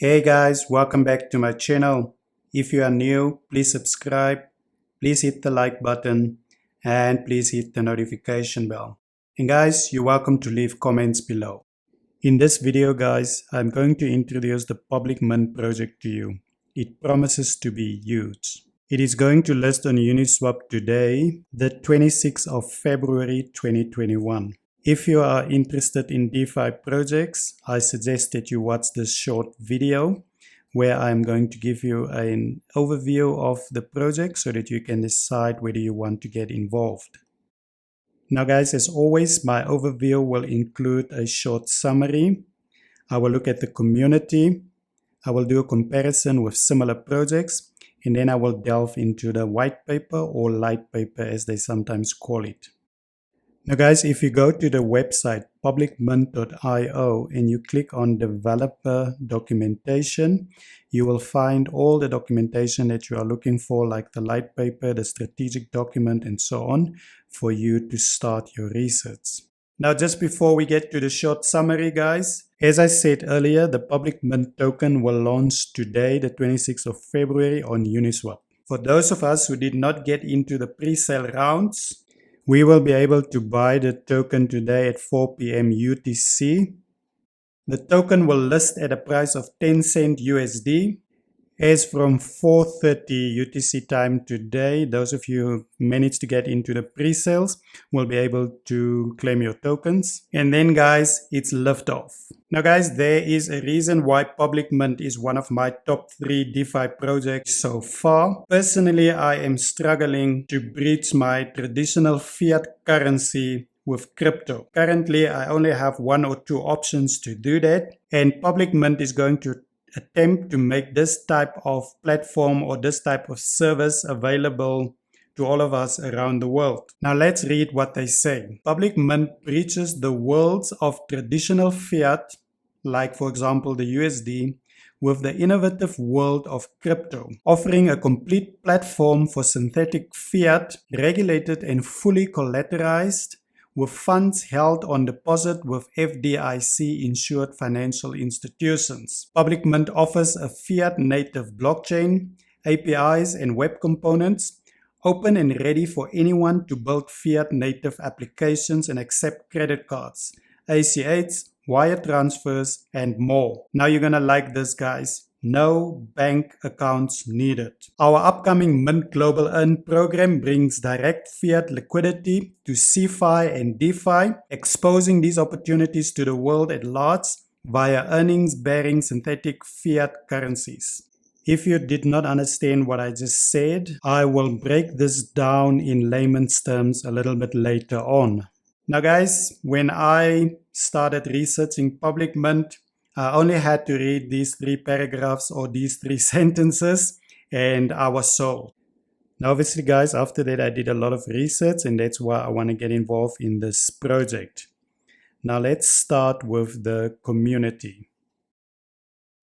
Hey guys, welcome back to my channel. If you are new, please subscribe, please hit the like button, and please hit the notification bell. And guys, you're welcome to leave comments below. In this video guys, I'm going to introduce the PublicMint project to you. It promises to be huge. It is going to list on Uniswap today, the 26th of February 2021. If you are interested in DeFi projects, I suggest that you watch this short video where I'm going to give you an overview of the project so that you can decide whether you want to get involved. Now guys, as always, my overview will include a short summary. I will look at the community. I will do a comparison with similar projects, and then I will delve into the white paper or LitePaper as they sometimes call it. Now guys, if you go to the website publicmint.io and you click on developer documentation, you will find all the documentation that you are looking for, like the LitePaper, the strategic document, and so on, for you to start your research. Now just before we get to the short summary guys, as I said earlier, the PublicMint token will launch today, the 26th of February on Uniswap. For those of us who did not get into the pre-sale rounds, we will be able to buy the token today at 4 p.m. UTC. The token will list at a price of 10 cent USD. As from 4:30 UTC time today, those of you who managed to get into the pre-sales will be able to claim your tokens. And then guys, it's liftoff. Now guys, there is a reason why PublicMint is one of my top 3 DeFi projects so far. Personally, I am struggling to bridge my traditional fiat currency with crypto. Currently, I only have 1 or 2 options to do that, and PublicMint is going to attempt to make this type of platform or this type of service available to all of us around the world. Now let's read what they say. PublicMint bridges the worlds of traditional fiat, like for example the USD, with the innovative world of crypto, offering a complete platform for synthetic fiat, regulated and fully collateralized, with funds held on deposit with FDIC-insured financial institutions. PublicMint offers a fiat-native blockchain, APIs and web components, open and ready for anyone to build fiat-native applications and accept credit cards, ACH, wire transfers, and more. Now you're gonna like this, guys. No bank accounts needed. Our upcoming Mint Global Earn program brings direct fiat liquidity to CeFi and DeFi, exposing these opportunities to the world at large via earnings-bearing synthetic fiat currencies. If you did not understand what I just said, I will break this down in layman's terms a little bit later on. Now guys, when I started researching PublicMint, I only had to read these 3 paragraphs or these 3 sentences and I was sold. Now obviously guys, after that I did a lot of research and that's why I want to get involved in this project. Now let's start with the community.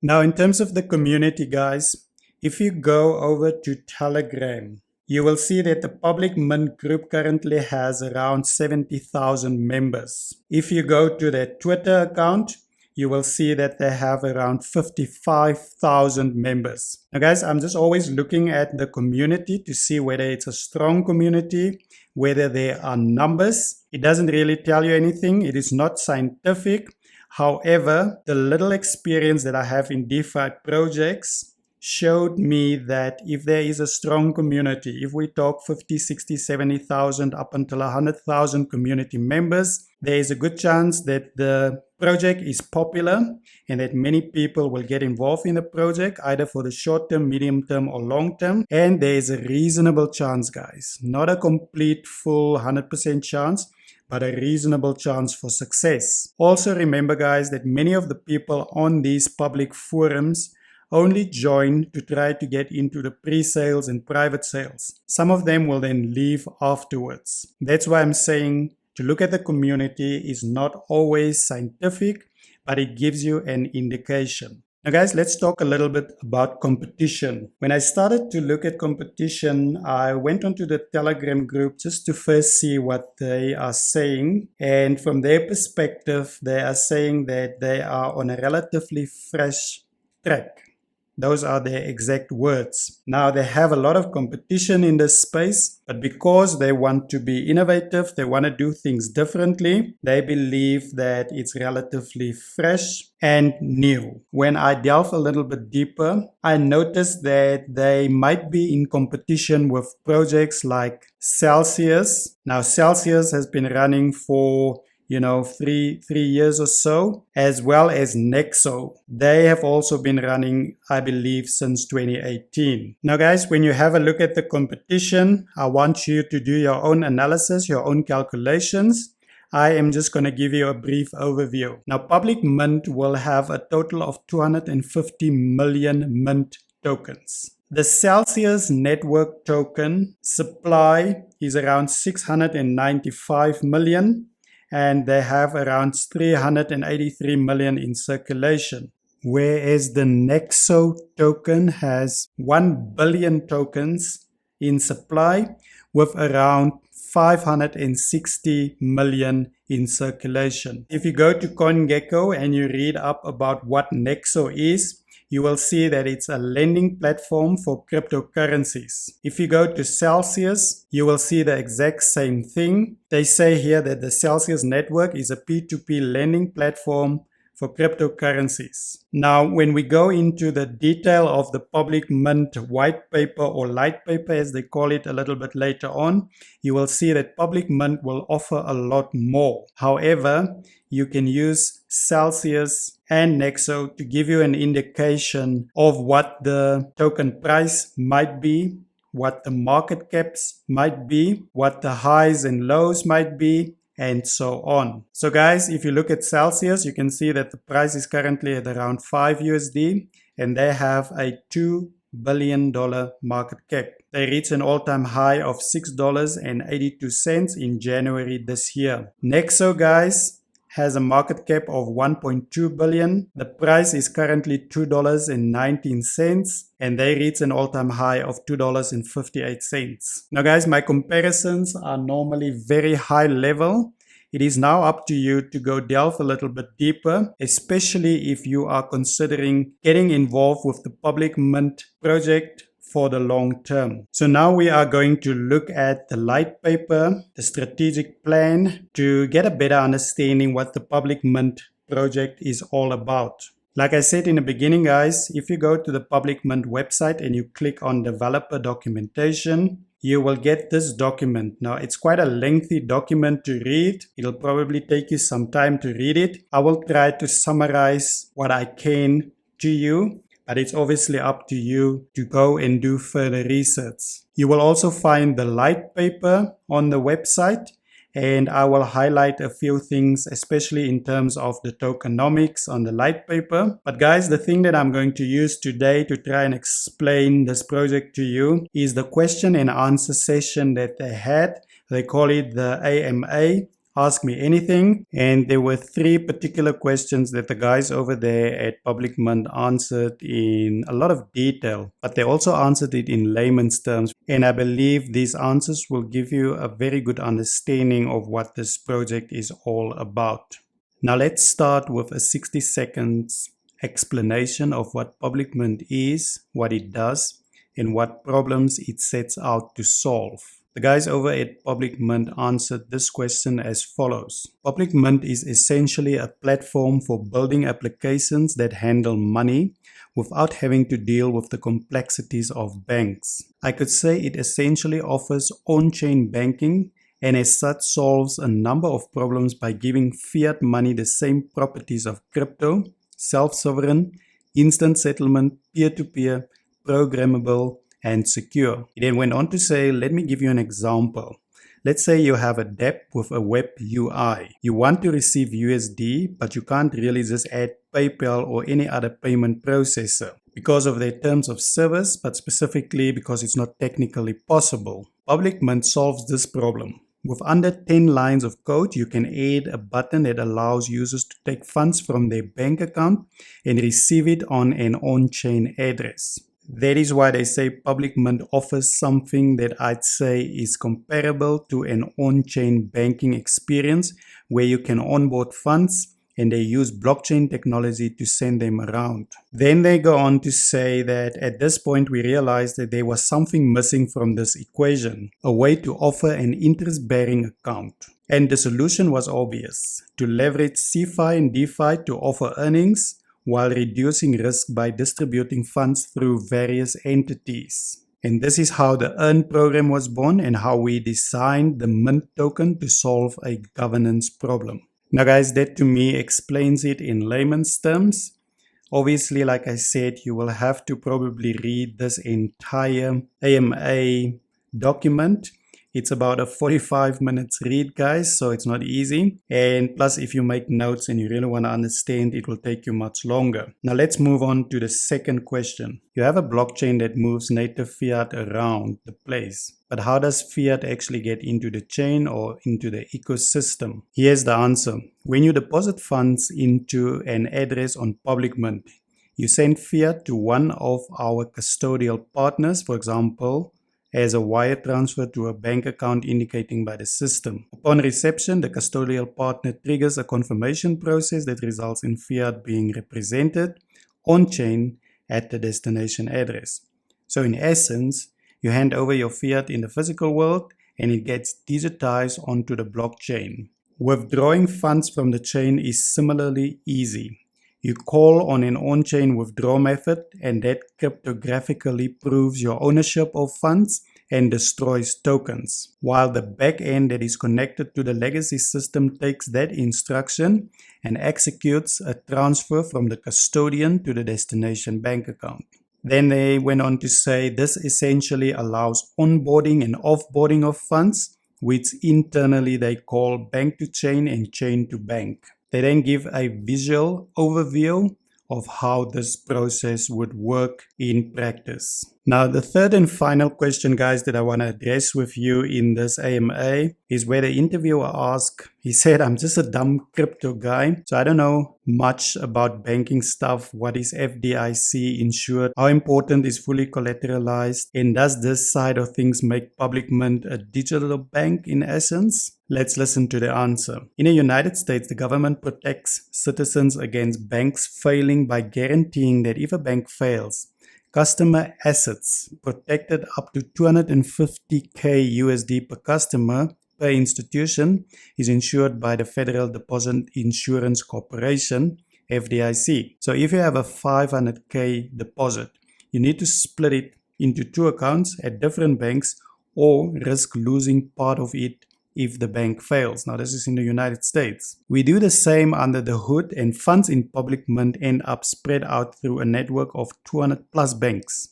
Now in terms of the community guys, if you go over to Telegram, you will see that the PublicMint group currently has around 70,000 members. If you go to their Twitter account, you will see that they have around 55,000 members. Now guys, I'm just always looking at the community to see whether it's a strong community, whether there are numbers. It doesn't really tell you anything. It is not scientific. However, the little experience that I have in DeFi projects showed me that if there is a strong community, if we talk 50, 60, 70,000 up until 100,000 community members, there is a good chance that the project is popular and that many people will get involved in the project, either for the short term, medium term, or long term. And there is a reasonable chance, guys, not a complete full 100% chance, but a reasonable chance for success. Also remember, guys, that many of the people on these public forums only join to try to get into the pre-sales and private sales. Some of them will then leave afterwards. That's why I'm saying to look at the community is not always scientific, but it gives you an indication. Now guys, let's talk a little bit about competition. When I started to look at competition, I went onto the Telegram group just to first see what they are saying. And from their perspective, they are saying that they are on a relatively fresh track. Those are their exact words. Now, they have a lot of competition in this space, but because they want to be innovative, they want to do things differently, they believe that it's relatively fresh and new. When I delve a little bit deeper, I noticed that they might be in competition with projects like Celsius. Now, Celsius has been running for three years or so, as well as Nexo. They have also been running, I believe, since 2018. Now, guys, when you have a look at the competition, I want you to do your own analysis, your own calculations. I am just going to give you a brief overview. Now, PublicMint will have a total of 250 million mint tokens. The Celsius network token supply is around 695 million. And they have around 383 million in circulation. Whereas the Nexo token has 1 billion tokens in supply with around 560 million in circulation. If you go to CoinGecko and you read up about what Nexo is, you will see that it's a lending platform for cryptocurrencies. If you go to Celsius, you will see the exact same thing. They say here that the Celsius network is a P2P lending platform for cryptocurrencies. Now, when we go into the detail of the PublicMint white paper or LitePaper, as they call it a little bit later on, you will see that PublicMint will offer a lot more. However, you can use Celsius and Nexo to give you an indication of what the token price might be, what the market caps might be, what the highs and lows might be, and so on. So guys, if you look at Celsius, you can see that the price is currently at around 5 USD and they have a $2 billion market cap. They reached an all-time high of $6.82 in January this year. Nexo, guys, has a market cap of 1.2 billion. The price is currently $2.19 and they reached an all-time high of $2.58. Now guys, my comparisons are normally very high level. It is now up to you to go delve a little bit deeper, especially if you are considering getting involved with the PublicMint project for the long term. So now we are going to look at the LitePaper, the strategic plan, to get a better understanding what the PublicMint project is all about. Like I said in the beginning, guys, if you go to the PublicMint website and you click on developer documentation, you will get this document. Now, it's quite a lengthy document to read. It'll probably take you some time to read it. I will try to summarize what I can to you, but it's obviously up to you to go and do further research. You will also find the LitePaper on the website, and I will highlight a few things, especially in terms of the tokenomics on the LitePaper. But guys, the thing that I'm going to use today to try and explain this project to you is the question and answer session that they had. They call it the AMA. Ask Me Anything, and there were 3 particular questions that the guys over there at PublicMint answered in a lot of detail, but they also answered it in layman's terms, and I believe these answers will give you a very good understanding of what this project is all about. Now let's start with a 60 seconds explanation of what PublicMint is, what it does, and what problems it sets out to solve. The guys over at PublicMint answered this question as follows. PublicMint is essentially a platform for building applications that handle money without having to deal with the complexities of banks. I could say it essentially offers on-chain banking and as such solves a number of problems by giving fiat money the same properties of crypto, self-sovereign, instant settlement, peer-to-peer, programmable, and secure. He then went on to say, let me give you an example. Let's say you have a dApp with a web UI. You want to receive USD, but you can't really just add PayPal or any other payment processor because of their terms of service, but specifically because it's not technically possible. PublicMint solves this problem. With under 10 lines of code, you can add a button that allows users to take funds from their bank account and receive it on an on-chain address. That is why they say PublicMint offers something that I'd say is comparable to an on-chain banking experience where you can onboard funds and they use blockchain technology to send them around. Then they go on to say that at this point we realized that there was something missing from this equation, a way to offer an interest-bearing account. And the solution was obvious, to leverage CeFi and DeFi to offer earnings while reducing risk by distributing funds through various entities. And this is how the Earn program was born and how we designed the Mint token to solve a governance problem. Now guys, that to me explains it in layman's terms. Obviously, like I said, you will have to probably read this entire AMA document. It's about a 45 minutes read, guys, so it's not easy. And plus, if you make notes and you really want to understand, it will take you much longer. Now, let's move on to the second question. You have a blockchain that moves native fiat around the place. But how does fiat actually get into the chain or into the ecosystem? Here's the answer. When you deposit funds into an address on PublicMint, you send fiat to one of our custodial partners, for example, as a wire transfer to a bank account indicating by the system. Upon reception, the custodial partner triggers a confirmation process that results in fiat being represented on-chain at the destination address. So in essence, you hand over your fiat in the physical world and it gets digitized onto the blockchain. Withdrawing funds from the chain is similarly easy. You call on an on-chain withdrawal method and that cryptographically proves your ownership of funds and destroys tokens, while the backend that is connected to the legacy system takes that instruction and executes a transfer from the custodian to the destination bank account. Then they went on to say this essentially allows onboarding and offboarding of funds, which internally they call bank to chain and chain to bank. They then give a visual overview of how this process would work in practice. Now, the third and final question, guys, that I want to address with you in this AMA is where the interviewer asked, he said, I'm just a dumb crypto guy, so I don't know much about banking stuff. What is FDIC insured? How important is fully collateralized? And does this side of things make PublicMint a digital bank in essence? Let's listen to the answer. In the United States, the government protects citizens against banks failing by guaranteeing that if a bank fails, customer assets protected up to $250K USD per customer per institution is insured by the Federal Deposit Insurance Corporation, FDIC. So if you have a $500K deposit, you need to split it into two accounts at different banks or risk losing part of it if the bank fails. Now, this is in the United States. We do the same under the hood, and funds in PublicMint end up spread out through a network of 200 plus banks,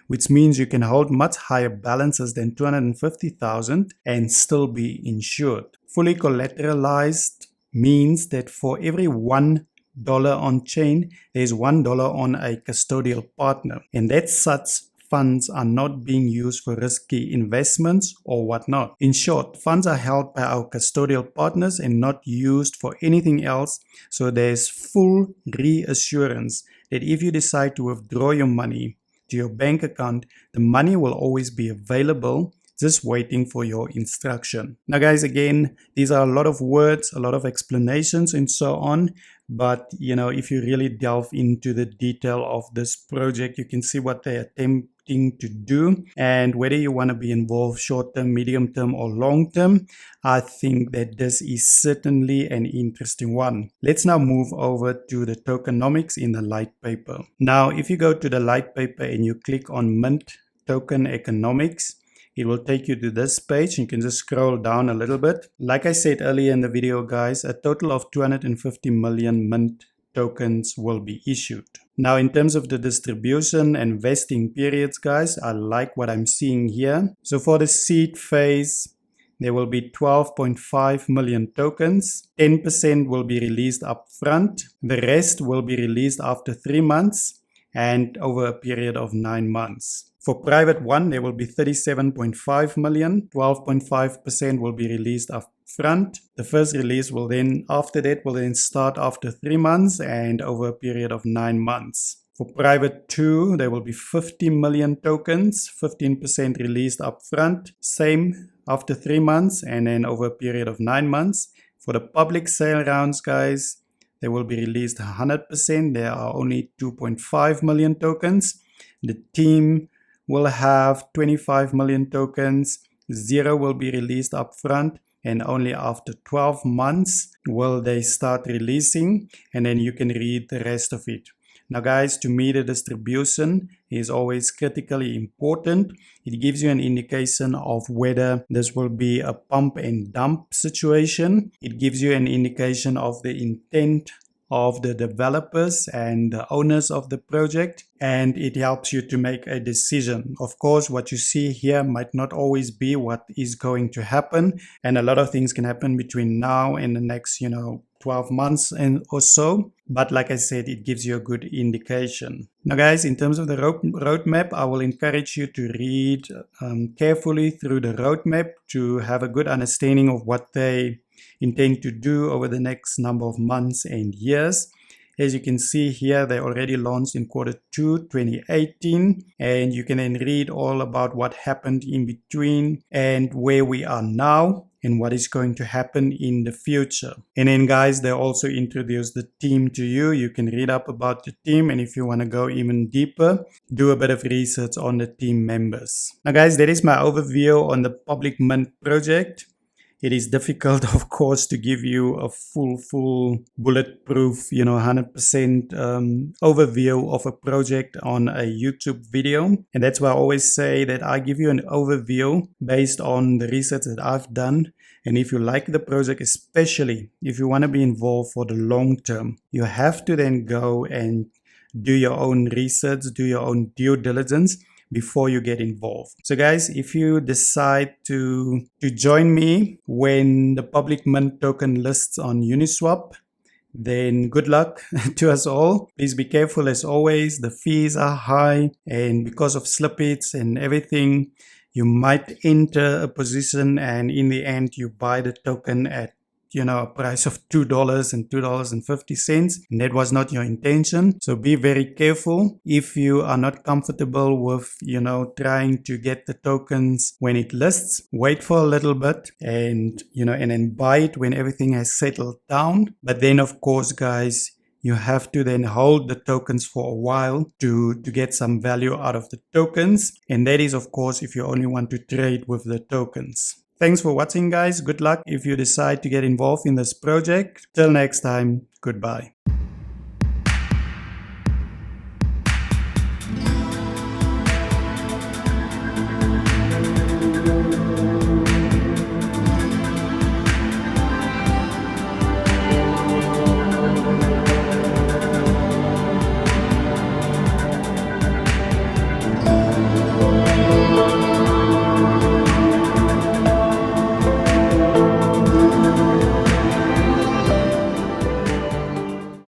which means you can hold much higher balances than 250,000 and still be insured. Fully collateralized means that for every $1 on chain, there's $1 on a custodial partner, and that's such funds are not being used for risky investments or whatnot. In short, funds are held by our custodial partners and not used for anything else, so there's full reassurance that if you decide to withdraw your money to your bank account, the money will always be available, just waiting for your instruction. Now guys, again, these are a lot of words, a lot of explanations and so on, but if you really delve into the detail of this project, you can see what they're attempting to do, and whether you want to be involved short term, medium term or long term, I think that this is certainly an interesting one. Let's now move over to the tokenomics in the LitePaper. Now, if you go to the LitePaper and you click on Mint Token Economics, it will take you to this page. You can just scroll down a little bit. Like I said earlier in the video, guys, a total of 250 million Mint tokens will be issued. Now, in terms of the distribution and vesting periods, guys, I like what I'm seeing here. So for the seed phase, there will be 12.5 million tokens. 10% will be released up front. The rest will be released after 3 months and over a period of 9 months. For private one, there will be 37.5 million. 12.5% will be released up front. The first release will then, after that, will then start after 3 months and over a period of 9 months. For private 2, there will be 50 million tokens, 15% released up front, same after 3 months and then over a period of 9 months. For the public sale rounds, guys, they will be released 100%. There are only 2.5 million tokens. The team will have 25 million tokens. 0 will be released upfront, and only after 12 months will they start releasing, and then you can read the rest of it. Now guys, to me the distribution is always critically important. It gives you an indication of whether this will be a pump and dump situation. It gives you an indication of the intent of the developers and the owners of the project, and it helps you to make a decision. Of course, what you see here might not always be what is going to happen, and a lot of things can happen between now and the next 12 months or so, but like I said, it gives you a good indication. Now guys, in terms of the roadmap, I will encourage you to read carefully through the roadmap to have a good understanding of what they intend to do over the next number of months and years. As you can see here, they already launched in Q2 2018, and you can then read all about what happened in between and where we are now and what is going to happen in the future. And then guys, they also introduce the team to you. You can read up about the team, and if you want to go even deeper, do a bit of research on the team members. Now guys, that is my overview on the PublicMint project. It is difficult, of course, to give you a full bulletproof, 100% overview of a project on a YouTube video. And that's why I always say that I give you an overview based on the research that I've done. And if you like the project, especially if you want to be involved for the long term, you have to then go and do your own research, do your own due diligence before you get involved. So guys, if you decide to join me when the PublicMint token lists on Uniswap, then good luck to us all. Please be careful as always. The fees are high, and because of slippage and everything, you might enter a position and in the end you buy the token at a price of $2 and $2.50, and that was not your intention. So be very careful. If you are not comfortable with trying to get the tokens when it lists, wait for a little bit and and then buy it when everything has settled down. But then of course guys, you have to then hold the tokens for a while to get some value out of the tokens, and that is of course if you only want to trade with the tokens. Thanks for watching guys. Good luck if you decide to get involved in this project. Till next time, goodbye.